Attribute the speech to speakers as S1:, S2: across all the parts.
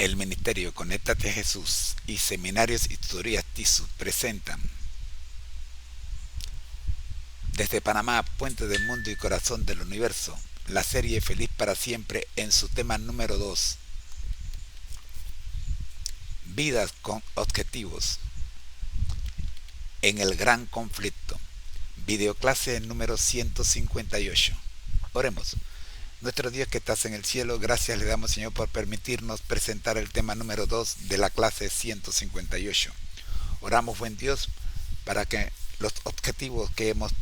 S1: El Ministerio Conéctate a Jesús y Seminarios y Tutorías TISU presentan desde Panamá, Puente del Mundo y Corazón del Universo, la serie Feliz para Siempre en su tema número 2, Vidas con Objetivos en el Gran Conflicto, videoclase número 158. Oremos. Nuestro Dios que estás en el cielo, gracias le damos, Señor, por permitirnos presentar el tema número 2 de la clase 158. Oramos, buen Dios, para que los objetivos que hemos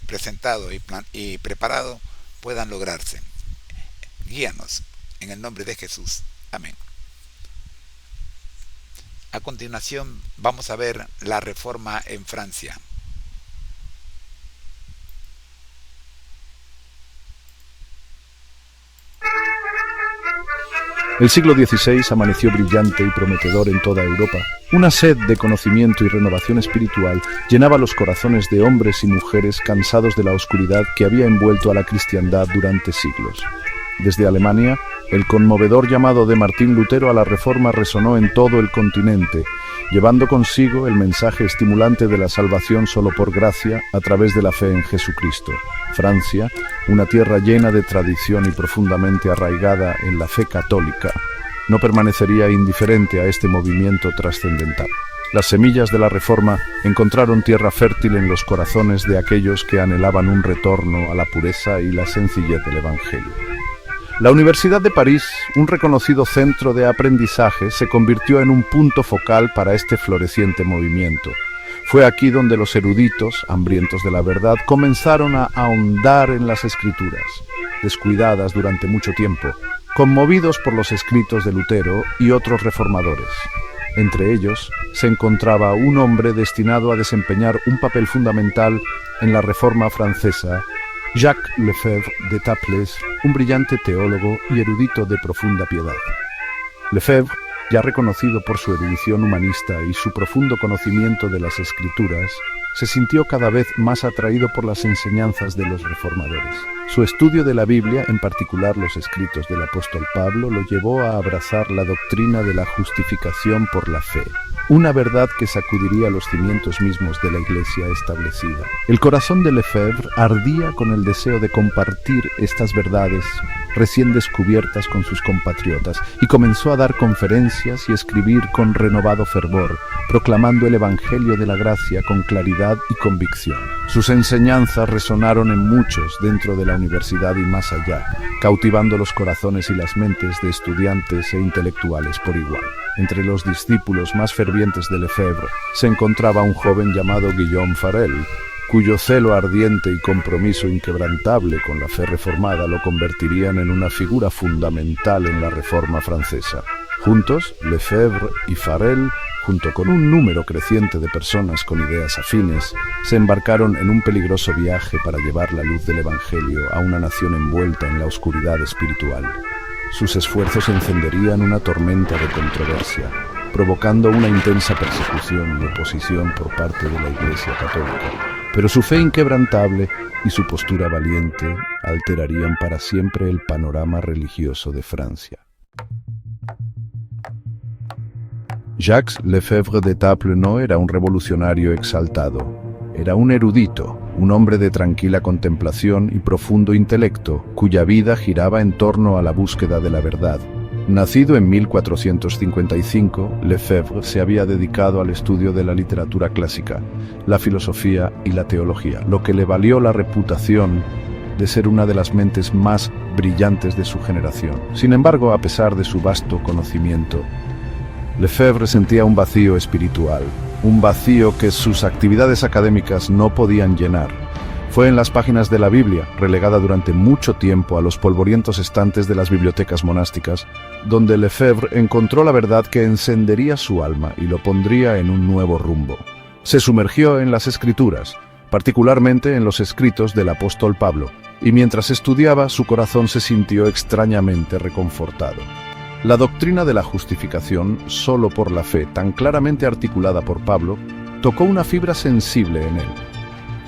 S1: presentado y preparado puedan lograrse. Guíanos, en el nombre de Jesús. Amén. A continuación, vamos a ver la Reforma en Francia.
S2: El siglo XVI amaneció brillante y prometedor en toda Europa. Una sed de conocimiento y renovación espiritual llenaba los corazones de hombres y mujeres cansados de la oscuridad que había envuelto a la cristiandad durante siglos. Desde Alemania, el conmovedor llamado de Martín Lutero a la Reforma resonó en todo el continente, llevando consigo el mensaje estimulante de la salvación solo por gracia a través de la fe en Jesucristo. Francia, una tierra llena de tradición y profundamente arraigada en la fe católica, no permanecería indiferente a este movimiento trascendental. Las semillas de la Reforma encontraron tierra fértil en los corazones de aquellos que anhelaban un retorno a la pureza y la sencillez del Evangelio. La Universidad de París, un reconocido centro de aprendizaje, se convirtió en un punto focal para este floreciente movimiento. Fue aquí donde los eruditos, hambrientos de la verdad, comenzaron a ahondar en las Escrituras, descuidadas durante mucho tiempo, conmovidos por los escritos de Lutero y otros reformadores. Entre ellos se encontraba un hombre destinado a desempeñar un papel fundamental en la Reforma francesa, Jacques Lefebvre d'Étaples, un brillante teólogo y erudito de profunda piedad. Lefebvre, ya reconocido por su erudición humanista y su profundo conocimiento de las Escrituras, se sintió cada vez más atraído por las enseñanzas de los reformadores. Su estudio de la Biblia, en particular los escritos del apóstol Pablo, lo llevó a abrazar la doctrina de la justificación por la fe, una verdad que sacudiría los cimientos mismos de la Iglesia establecida. El corazón de Lefebvre ardía con el deseo de compartir estas verdades recién descubiertas con sus compatriotas y comenzó a dar conferencias y escribir con renovado fervor, proclamando el Evangelio de la gracia con claridad y convicción. Sus enseñanzas resonaron en muchos dentro de la universidad y más allá, cautivando los corazones y las mentes de estudiantes e intelectuales por igual. Entre los discípulos más fervientes de Lefebvre se encontraba un joven llamado Guillaume Farel, cuyo celo ardiente y compromiso inquebrantable con la fe reformada lo convertirían en una figura fundamental en la Reforma francesa. Juntos, Lefebvre y Farel, junto con un número creciente de personas con ideas afines, se embarcaron en un peligroso viaje para llevar la luz del Evangelio a una nación envuelta en la oscuridad espiritual. Sus esfuerzos encenderían una tormenta de controversia, provocando una intensa persecución y oposición por parte de la Iglesia católica. Pero su fe inquebrantable y su postura valiente alterarían para siempre el panorama religioso de Francia. Jacques Lefebvre d'Étaples no era un revolucionario exaltado, era un erudito, un hombre de tranquila contemplación y profundo intelecto, cuya vida giraba en torno a la búsqueda de la verdad. Nacido en 1455, Lefebvre se había dedicado al estudio de la literatura clásica, la filosofía y la teología, lo que le valió la reputación de ser una de las mentes más brillantes de su generación. Sin embargo, a pesar de su vasto conocimiento, Lefebvre sentía un vacío espiritual, un vacío que sus actividades académicas no podían llenar. Fue en las páginas de la Biblia, relegada durante mucho tiempo a los polvorientos estantes de las bibliotecas monásticas, donde Lefebvre encontró la verdad que encendería su alma y lo pondría en un nuevo rumbo. Se sumergió en las Escrituras, particularmente en los escritos del apóstol Pablo, y mientras estudiaba, su corazón se sintió extrañamente reconfortado. La doctrina de la justificación solo por la fe, tan claramente articulada por Pablo, tocó una fibra sensible en él.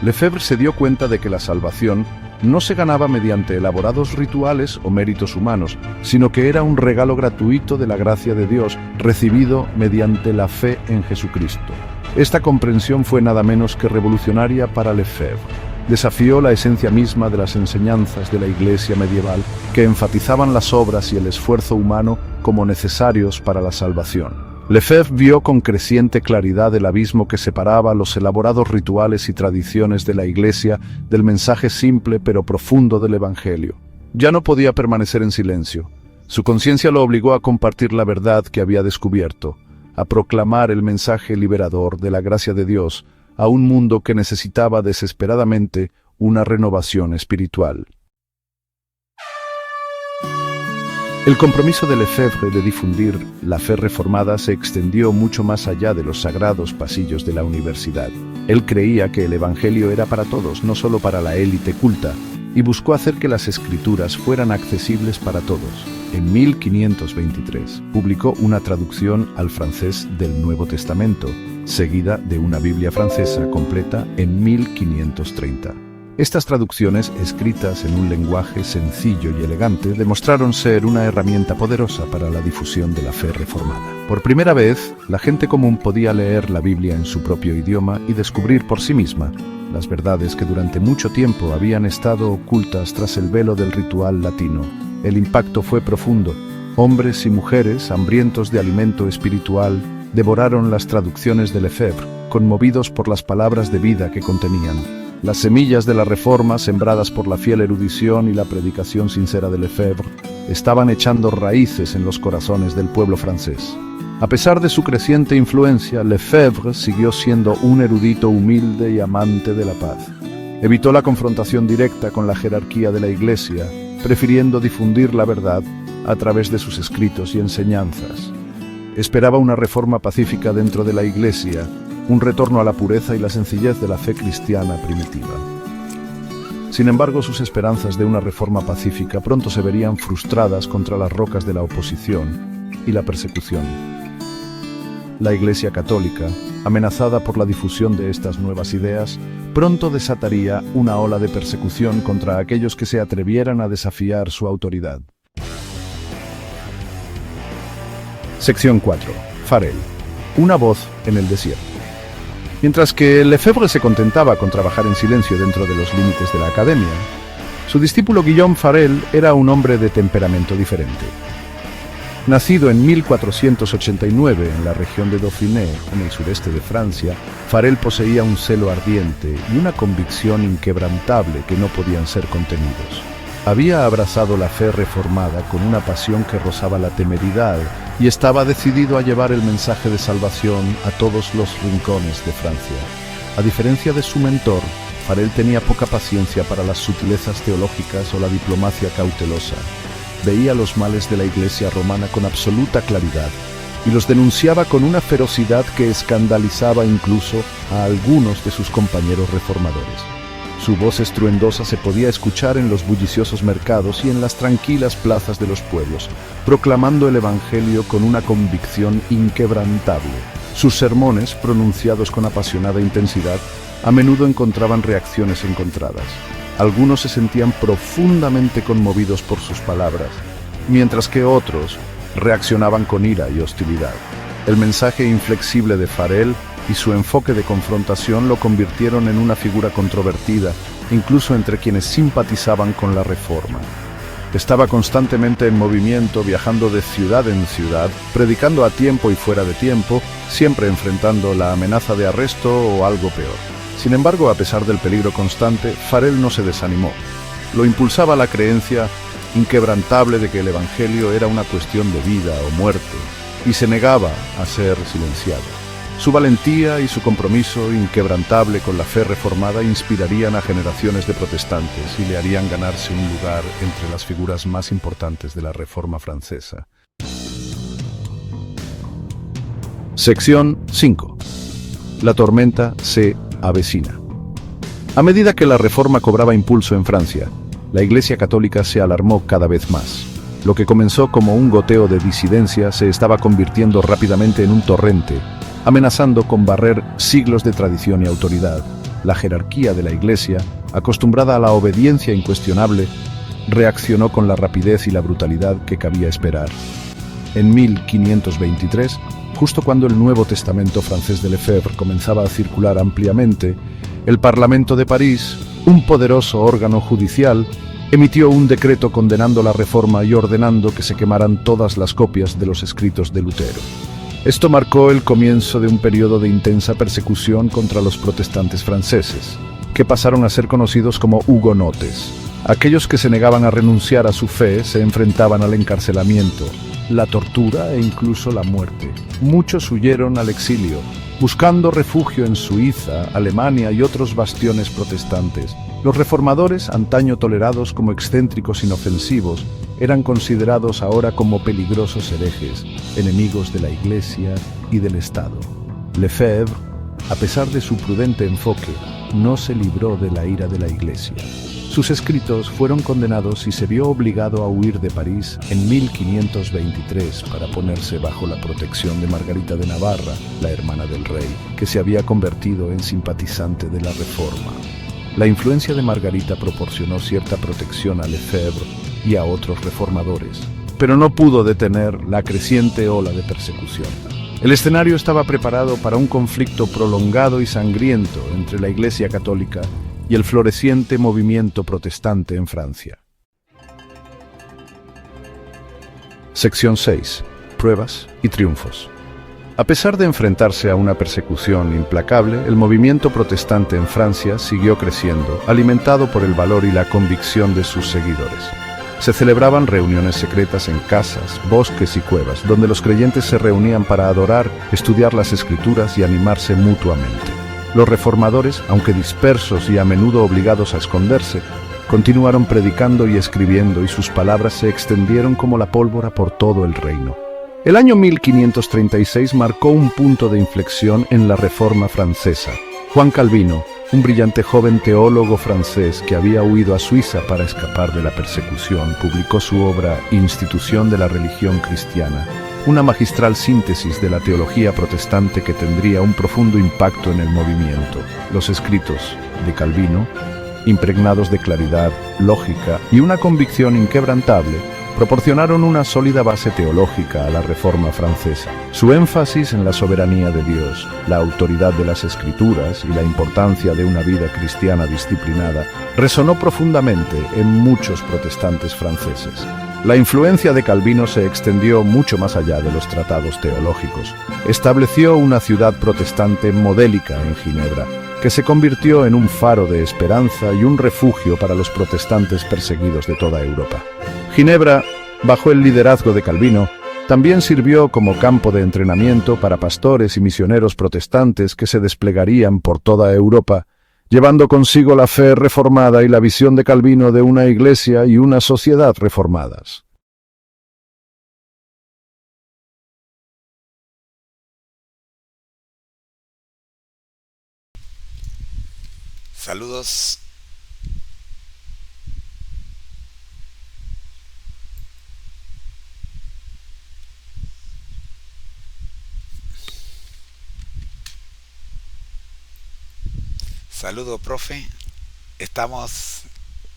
S2: Lefebvre se dio cuenta de que la salvación no se ganaba mediante elaborados rituales o méritos humanos, sino que era un regalo gratuito de la gracia de Dios, recibido mediante la fe en Jesucristo. Esta comprensión fue nada menos que revolucionaria para Lefebvre. Desafió la esencia misma de las enseñanzas de la Iglesia medieval, que enfatizaban las obras y el esfuerzo humano como necesarios para la salvación. Lefebvre vio con creciente claridad el abismo que separaba los elaborados rituales y tradiciones de la Iglesia del mensaje simple pero profundo del Evangelio. Ya no podía permanecer en silencio. Su conciencia lo obligó a compartir la verdad que había descubierto, a proclamar el mensaje liberador de la gracia de Dios a un mundo que necesitaba desesperadamente una renovación espiritual. El compromiso de Lefebvre de difundir la fe reformada se extendió mucho más allá de los sagrados pasillos de la universidad. Él creía que el Evangelio era para todos, no solo para la élite culta, y buscó hacer que las Escrituras fueran accesibles para todos. En 1523 publicó una traducción al francés del Nuevo Testamento, seguida de una Biblia francesa completa en 1530. Estas traducciones, escritas en un lenguaje sencillo y elegante, demostraron ser una herramienta poderosa para la difusión de la fe reformada. Por primera vez, la gente común podía leer la Biblia en su propio idioma y descubrir por sí misma las verdades que durante mucho tiempo habían estado ocultas tras el velo del ritual latino. El impacto fue profundo. Hombres y mujeres, hambrientos de alimento espiritual, devoraron las traducciones de Lefebvre, conmovidos por las palabras de vida que contenían. Las semillas de la Reforma, sembradas por la fiel erudición y la predicación sincera de Lefebvre, estaban echando raíces en los corazones del pueblo francés. A pesar de su creciente influencia, Lefebvre siguió siendo un erudito humilde y amante de la paz. Evitó la confrontación directa con la jerarquía de la Iglesia, prefiriendo difundir la verdad a través de sus escritos y enseñanzas. Esperaba una reforma pacífica dentro de la Iglesia, un retorno a la pureza y la sencillez de la fe cristiana primitiva. Sin embargo, sus esperanzas de una reforma pacífica pronto se verían frustradas contra las rocas de la oposición y la persecución. La Iglesia católica, amenazada por la difusión de estas nuevas ideas, pronto desataría una ola de persecución contra aquellos que se atrevieran a desafiar su autoridad. Sección 4. Farel. Una voz en el desierto. Mientras que Lefebvre se contentaba con trabajar en silencio dentro de los límites de la academia, su discípulo Guillaume Farel era un hombre de temperamento diferente. Nacido en 1489 en la región de Dauphiné, en el sureste de Francia, Farel poseía un celo ardiente y una convicción inquebrantable que no podían ser contenidos. Había abrazado la fe reformada con una pasión que rozaba la temeridad y estaba decidido a llevar el mensaje de salvación a todos los rincones de Francia. A diferencia de su mentor, Farel tenía poca paciencia para las sutilezas teológicas o la diplomacia cautelosa. Veía los males de la Iglesia romana con absoluta claridad y los denunciaba con una ferocidad que escandalizaba incluso a algunos de sus compañeros reformadores. Su voz estruendosa se podía escuchar en los bulliciosos mercados y en las tranquilas plazas de los pueblos, proclamando el Evangelio con una convicción inquebrantable. Sus sermones, pronunciados con apasionada intensidad, a menudo encontraban reacciones encontradas. Algunos se sentían profundamente conmovidos por sus palabras, mientras que otros reaccionaban con ira y hostilidad. El mensaje inflexible de Farel y su enfoque de confrontación lo convirtieron en una figura controvertida, incluso entre quienes simpatizaban con la Reforma. Estaba constantemente en movimiento, viajando de ciudad en ciudad, predicando a tiempo y fuera de tiempo, siempre enfrentando la amenaza de arresto o algo peor. Sin embargo, a pesar del peligro constante, Farel no se desanimó. Lo impulsaba la creencia inquebrantable de que el Evangelio era una cuestión de vida o muerte, y se negaba a ser silenciado. Su valentía y su compromiso inquebrantable con la fe reformada inspirarían a generaciones de protestantes y le harían ganarse un lugar entre las figuras más importantes de la Reforma francesa. Sección 5. La tormenta se avecina. A medida que la Reforma cobraba impulso en Francia, la Iglesia católica se alarmó cada vez más. Lo que comenzó como un goteo de disidencia se estaba convirtiendo rápidamente en un torrente, amenazando con barrer siglos de tradición y autoridad. La jerarquía de la Iglesia acostumbrada a la obediencia incuestionable, reaccionó con la rapidez y la brutalidad que cabía esperar. En 1523, justo cuando el Nuevo Testamento francés de Lefebvre comenzaba a circular ampliamente, el Parlamento de París, un poderoso órgano judicial, emitió un decreto condenando la reforma y ordenando que se quemaran todas las copias de los escritos de Lutero. Esto marcó el comienzo de un periodo de intensa persecución contra los protestantes franceses, que pasaron a ser conocidos como hugonotes. Aquellos que se negaban a renunciar a su fe se enfrentaban al encarcelamiento, la tortura e incluso la muerte. Muchos huyeron al exilio, buscando refugio en Suiza, Alemania y otros bastiones protestantes. Los reformadores, antaño tolerados como excéntricos inofensivos, eran considerados ahora como peligrosos herejes, enemigos de la Iglesia y del Estado. Lefebvre, a pesar de su prudente enfoque, no se libró de la ira de la Iglesia. Sus escritos fueron condenados y se vio obligado a huir de París en 1523 para ponerse bajo la protección de Margarita de Navarra, la hermana del rey, que se había convertido en simpatizante de la Reforma. La influencia de Margarita proporcionó cierta protección a Lefebvre y a otros reformadores, pero no pudo detener la creciente ola de persecución. El escenario estaba preparado para un conflicto prolongado y sangriento entre la Iglesia católica y el floreciente movimiento protestante en Francia. Sección 6. Pruebas y triunfos. A pesar de enfrentarse a una persecución implacable, el movimiento protestante en Francia siguió creciendo, alimentado por el valor y la convicción de sus seguidores. Se celebraban reuniones secretas en casas, bosques y cuevas, donde los creyentes se reunían para adorar, estudiar las Escrituras y animarse mutuamente. Los reformadores, aunque dispersos y a menudo obligados a esconderse, continuaron predicando y escribiendo y sus palabras se extendieron como la pólvora por todo el reino. El año 1536 marcó un punto de inflexión en la Reforma francesa. Juan Calvino, un brillante joven teólogo francés que había huido a Suiza para escapar de la persecución, publicó su obra Institución de la religión cristiana, una magistral síntesis de la teología protestante que tendría un profundo impacto en el movimiento. Los escritos de Calvino, impregnados de claridad, lógica y una convicción inquebrantable, proporcionaron una sólida base teológica a la Reforma francesa. Su énfasis en la soberanía de Dios, la autoridad de las Escrituras y la importancia de una vida cristiana disciplinada resonó profundamente en muchos protestantes franceses. La influencia de Calvino se extendió mucho más allá de los tratados teológicos. Estableció una ciudad protestante modélica en Ginebra, que se convirtió en un faro de esperanza y un refugio para los protestantes perseguidos de toda Europa. Ginebra, bajo el liderazgo de Calvino, también sirvió como campo de entrenamiento para pastores y misioneros protestantes que se desplegarían por toda Europa, llevando consigo la fe reformada y la visión de Calvino de una iglesia y una sociedad reformadas.
S1: Saludos. Saludo, profe. Estamos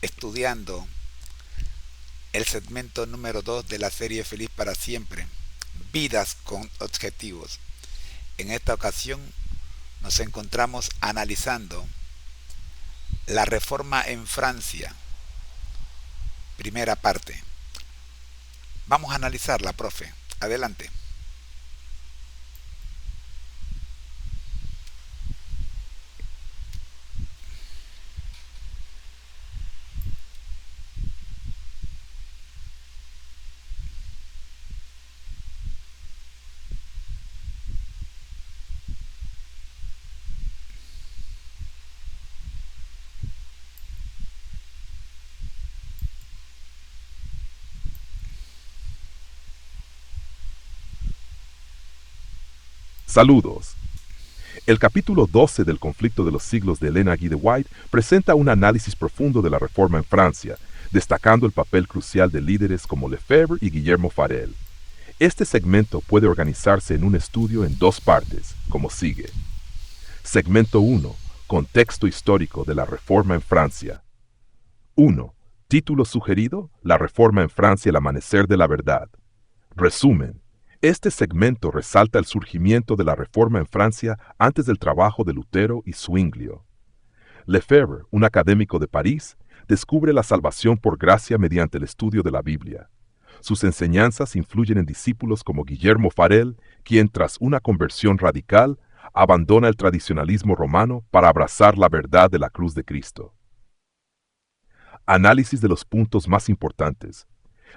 S1: estudiando el segmento número 2 de la serie Feliz para Siempre, Vidas con Objetivos. En esta ocasión nos encontramos analizando la Reforma en Francia, primera parte. Vamos a analizarla, profe. Adelante.
S3: Saludos. El capítulo 12 del conflicto de los siglos de Ellen G. de White presenta un análisis profundo de la Reforma en Francia, destacando el papel crucial de líderes como Lefebvre y Guillermo Farel. Este segmento puede organizarse en un estudio en dos partes, como sigue. Segmento 1. Contexto histórico de la Reforma en Francia. 1. Título sugerido: La Reforma en Francia, el amanecer de la verdad. Resumen. Este segmento resalta el surgimiento de la Reforma en Francia antes del trabajo de Lutero y Zwinglio. Lefebvre, un académico de París, descubre la salvación por gracia mediante el estudio de la Biblia. Sus enseñanzas influyen en discípulos como Guillermo Farel, quien tras una conversión radical, abandona el tradicionalismo romano para abrazar la verdad de la cruz de Cristo. Análisis de los puntos más importantes.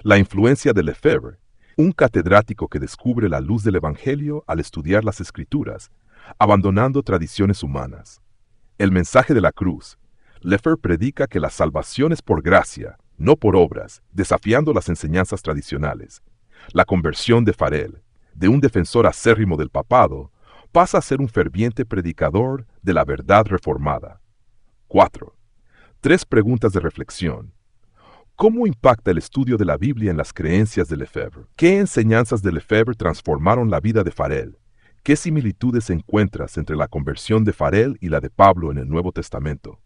S3: La influencia de Lefebvre, un catedrático que descubre la luz del Evangelio al estudiar las Escrituras, abandonando tradiciones humanas. El mensaje de la cruz. Lefebvre predica que la salvación es por gracia, no por obras, desafiando las enseñanzas tradicionales. La conversión de Farel, de un defensor acérrimo del papado, pasa a ser un ferviente predicador de la verdad reformada. 4. 3 preguntas de reflexión. ¿Cómo impacta el estudio de la Biblia en las creencias de Lefebvre? ¿Qué enseñanzas de Lefebvre transformaron la vida de Farel? ¿Qué similitudes encuentras entre la conversión de Farel y la de Pablo en el Nuevo Testamento?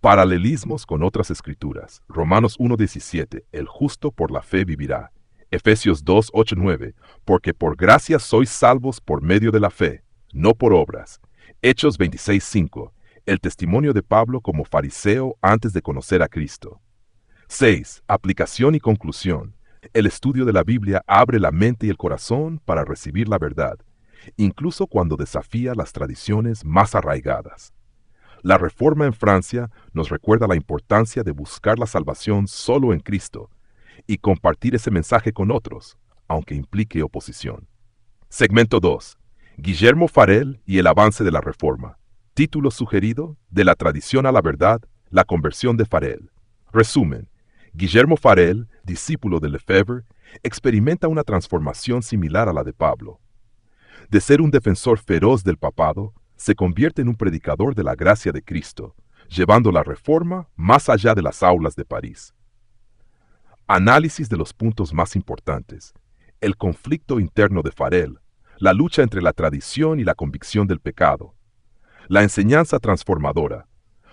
S3: Paralelismos con otras escrituras. Romanos 1:17, el justo por la fe vivirá. Efesios 2:8-9, porque por gracia sois salvos por medio de la fe, no por obras. Hechos 26:5, el testimonio de Pablo como fariseo antes de conocer a Cristo. 6. Aplicación y conclusión. El estudio de la Biblia abre la mente y el corazón para recibir la verdad, incluso cuando desafía las tradiciones más arraigadas. La Reforma en Francia nos recuerda la importancia de buscar la salvación solo en Cristo y compartir ese mensaje con otros, aunque implique oposición. Segmento 2. Guillermo Farel y el avance de la Reforma. Título sugerido: De la tradición a la verdad, la conversión de Farel. Resumen. Guillermo Farel, discípulo de Lefebvre, experimenta una transformación similar a la de Pablo. De ser un defensor feroz del papado, se convierte en un predicador de la gracia de Cristo, llevando la Reforma más allá de las aulas de París. Análisis de los puntos más importantes. El conflicto interno de Farel, la lucha entre la tradición y la convicción del pecado. La enseñanza transformadora.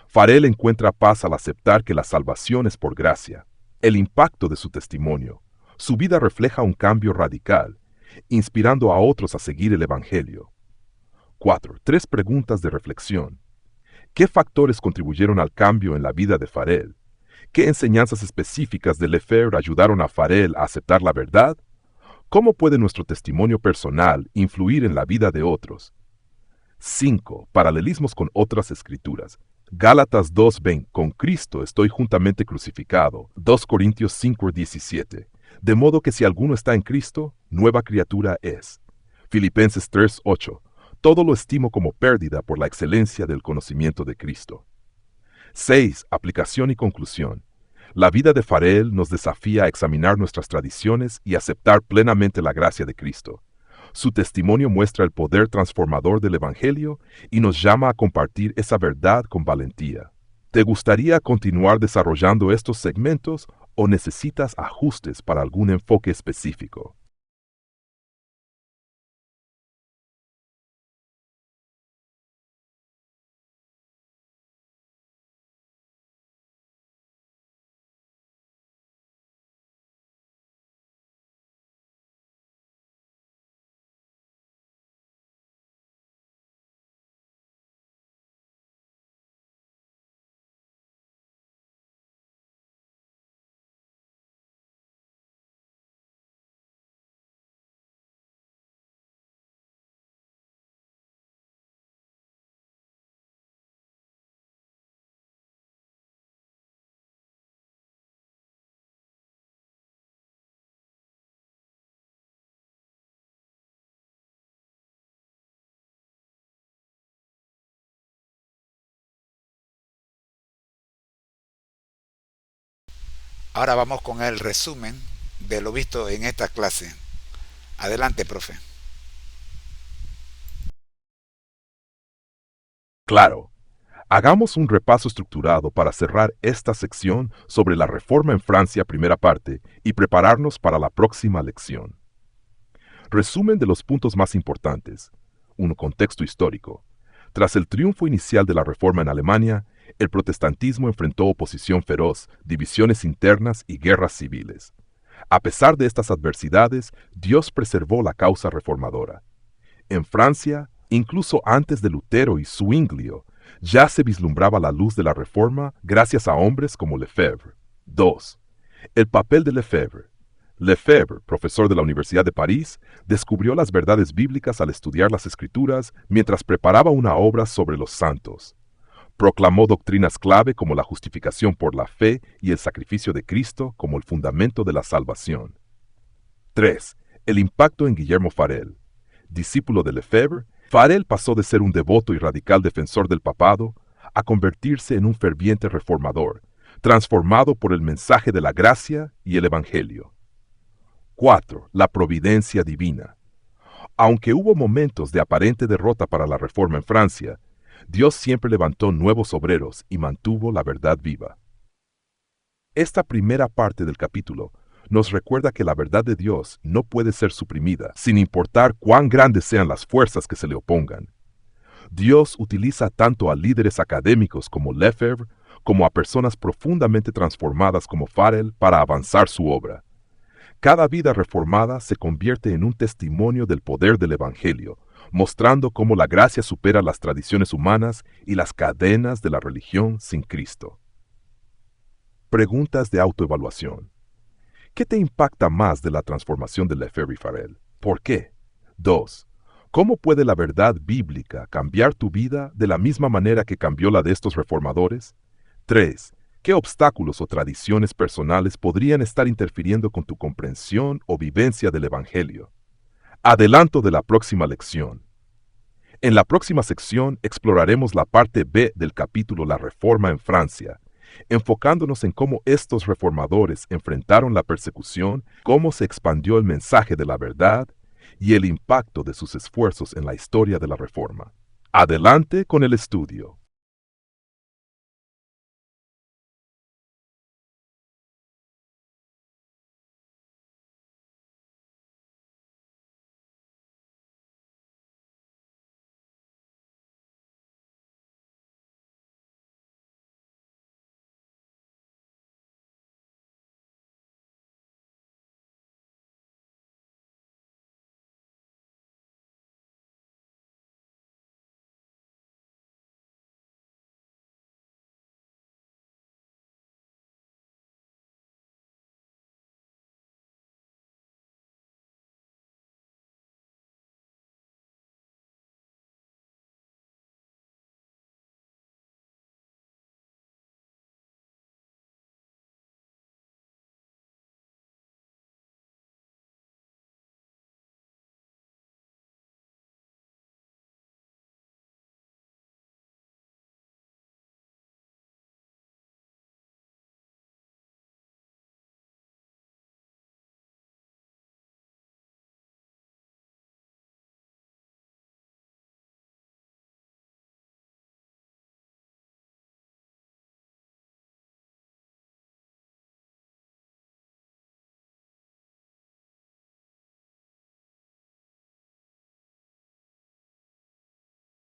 S3: Farel encuentra paz al aceptar que la salvación es por gracia. El impacto de su testimonio. Su vida refleja un cambio radical, inspirando a otros a seguir el Evangelio. 4. 3 preguntas de reflexión. ¿Qué factores contribuyeron al cambio en la vida de Farel? ¿Qué enseñanzas específicas de Lefebvre ayudaron a Farel a aceptar la verdad? ¿Cómo puede nuestro testimonio personal influir en la vida de otros? 5. Paralelismos con otras escrituras. Gálatas 2:20, con Cristo estoy juntamente crucificado. 2 Corintios 5:17, de modo que si alguno está en Cristo, nueva criatura es. Filipenses 3:8, todo lo estimo como pérdida por la excelencia del conocimiento de Cristo. 6. Aplicación y conclusión. La vida de Farel nos desafía a examinar nuestras tradiciones y aceptar plenamente la gracia de Cristo. Su testimonio muestra el poder transformador del Evangelio y nos llama a compartir esa verdad con valentía. ¿Te gustaría continuar desarrollando estos segmentos o necesitas ajustes para algún enfoque específico?
S1: Ahora vamos con el resumen de lo visto en esta clase. Adelante, profe.
S3: Claro. Hagamos un repaso estructurado para cerrar esta sección sobre la Reforma en Francia, primera parte, y prepararnos para la próxima lección. Resumen de los puntos más importantes. 1. Contexto histórico. Tras el triunfo inicial de la Reforma en Alemania, el protestantismo enfrentó oposición feroz, divisiones internas y guerras civiles. A pesar de estas adversidades, Dios preservó la causa reformadora. En Francia, incluso antes de Lutero y Zwinglio, ya se vislumbraba la luz de la Reforma gracias a hombres como Lefebvre. 2. El papel de Lefebvre. Lefebvre, profesor de la Universidad de París, descubrió las verdades bíblicas al estudiar las Escrituras mientras preparaba una obra sobre los santos. Proclamó doctrinas clave como la justificación por la fe y el sacrificio de Cristo como el fundamento de la salvación. 3. El impacto en Guillermo Farel. Discípulo de Lefebvre, Farel pasó de ser un devoto y radical defensor del papado a convertirse en un ferviente reformador, transformado por el mensaje de la gracia y el Evangelio. 4. La providencia divina. Aunque hubo momentos de aparente derrota para la Reforma en Francia, Dios siempre levantó nuevos obreros y mantuvo la verdad viva. Esta primera parte del capítulo nos recuerda que la verdad de Dios no puede ser suprimida, sin importar cuán grandes sean las fuerzas que se le opongan. Dios utiliza tanto a líderes académicos como Lefebvre, como a personas profundamente transformadas como Farel para avanzar su obra. Cada vida reformada se convierte en un testimonio del poder del Evangelio, mostrando cómo la gracia supera las tradiciones humanas y las cadenas de la religión sin Cristo. Preguntas de autoevaluación. ¿Qué te impacta más de la transformación de Lefebvre y Farel? ¿Por qué? 2. ¿Cómo puede la verdad bíblica cambiar tu vida de la misma manera que cambió la de estos reformadores? 3. ¿Qué obstáculos o tradiciones personales podrían estar interfiriendo con tu comprensión o vivencia del Evangelio? Adelanto de la próxima lección. En la próxima sección exploraremos la parte B del capítulo La Reforma en Francia, enfocándonos en cómo estos reformadores enfrentaron la persecución, cómo se expandió el mensaje de la verdad y el impacto de sus esfuerzos en la historia de la Reforma. Adelante con el estudio.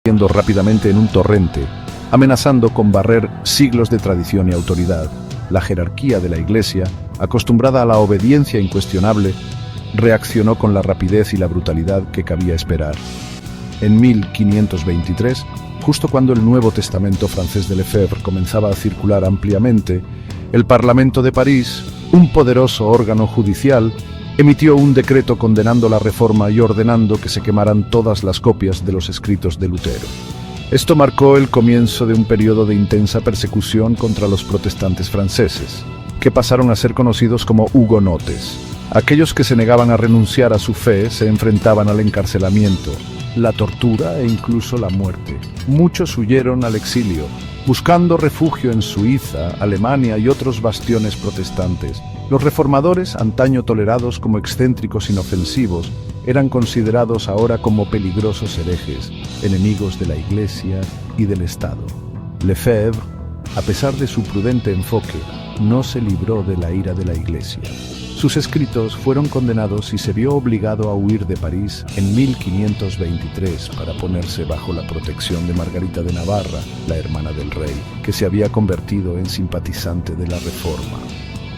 S2: Rápidamente en un torrente, amenazando con barrer siglos de tradición y autoridad. La jerarquía de la Iglesia, acostumbrada a la obediencia incuestionable, reaccionó con la rapidez y la brutalidad que cabía esperar. En 1523, justo cuando el Nuevo Testamento francés de Lefebvre comenzaba a circular ampliamente, el Parlamento de París, un poderoso órgano judicial, emitió un decreto condenando la Reforma y ordenando que se quemaran todas las copias de los escritos de Lutero. Esto marcó el comienzo de un periodo de intensa persecución contra los protestantes franceses, que pasaron a ser conocidos como hugonotes. Aquellos que se negaban a renunciar a su fe se enfrentaban al encarcelamiento, la tortura e incluso la muerte. Muchos huyeron al exilio, buscando refugio en Suiza, Alemania y otros bastiones protestantes. Los reformadores, antaño tolerados como excéntricos inofensivos, eran considerados ahora como peligrosos herejes, enemigos de la Iglesia y del Estado. Lefebvre, a pesar de su prudente enfoque, no se libró de la ira de la Iglesia. Sus escritos fueron condenados y se vio obligado a huir de París en 1523 para ponerse bajo la protección de Margarita de Navarra, la hermana del rey, que se había convertido en simpatizante de la Reforma.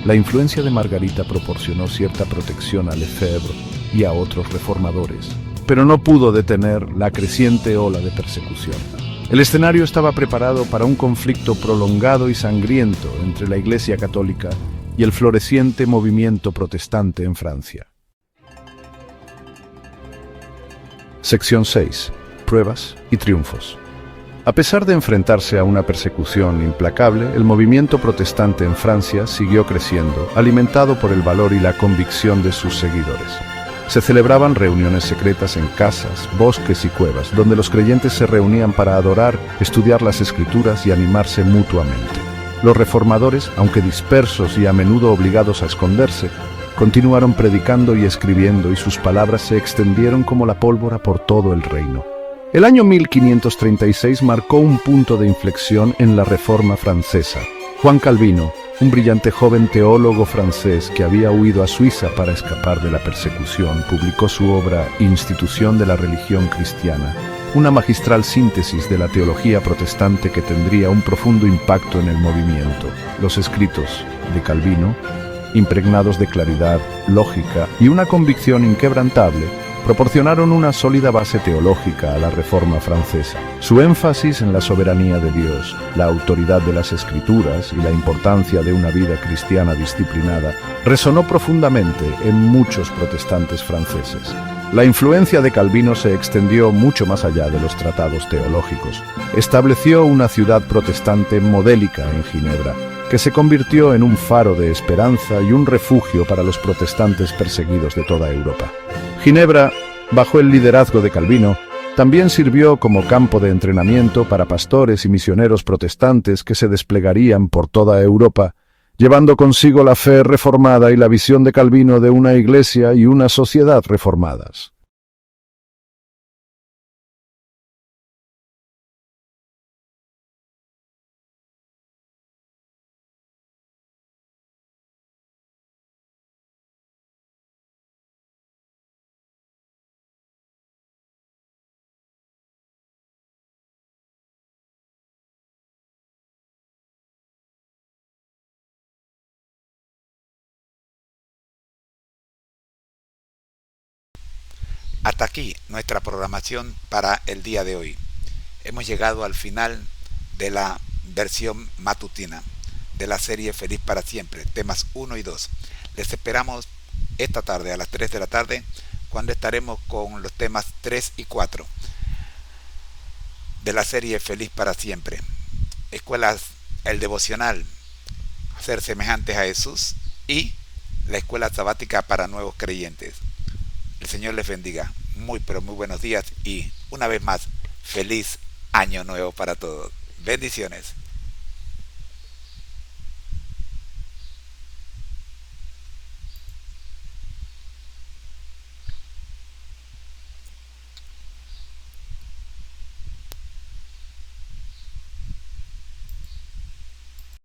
S2: La influencia de Margarita proporcionó cierta protección a Lefebvre y a otros reformadores, pero no pudo detener la creciente ola de persecución. El escenario estaba preparado para un conflicto prolongado y sangriento entre la Iglesia católica y el floreciente movimiento protestante en Francia. Sección 6. Pruebas y triunfos. A pesar de enfrentarse a una persecución implacable, el movimiento protestante en Francia siguió creciendo, alimentado por el valor y la convicción de sus seguidores. Se celebraban reuniones secretas en casas, bosques y cuevas, donde los creyentes se reunían para adorar, estudiar las Escrituras y animarse mutuamente. Los reformadores, aunque dispersos y a menudo obligados a esconderse, continuaron predicando y escribiendo y sus palabras se extendieron como la pólvora por todo el reino. El año 1536 marcó un punto de inflexión en la Reforma francesa. Juan Calvino, un brillante joven teólogo francés que había huido a Suiza para escapar de la persecución, publicó su obra Institución de la religión cristiana, una magistral síntesis de la teología protestante que tendría un profundo impacto en el movimiento. Los escritos de Calvino, impregnados de claridad, lógica y una convicción inquebrantable, proporcionaron una sólida base teológica a la Reforma francesa. Su énfasis en la soberanía de Dios, la autoridad de las Escrituras y la importancia de una vida cristiana disciplinada resonó profundamente en muchos protestantes franceses. La influencia de Calvino se extendió mucho más allá de los tratados teológicos. Estableció una ciudad protestante modélica en Ginebra, que se convirtió en un faro de esperanza y un refugio para los protestantes perseguidos de toda Europa. Ginebra, bajo el liderazgo de Calvino, también sirvió como campo de entrenamiento para pastores y misioneros protestantes que se desplegarían por toda Europa, llevando consigo la fe reformada y la visión de Calvino de una iglesia y una sociedad reformadas.
S1: Hasta aquí nuestra programación para el día de hoy. Hemos llegado al final de la versión matutina de la serie Feliz para Siempre, temas 1 y 2. Les esperamos esta tarde a las 3 de la tarde, cuando estaremos con los temas 3 y 4 de la serie Feliz para Siempre. Escuelas, el devocional, ser semejantes a Jesús, y la escuela sabática para nuevos creyentes. El Señor les bendiga. Muy pero muy buenos días y una vez más, feliz año nuevo para todos. Bendiciones.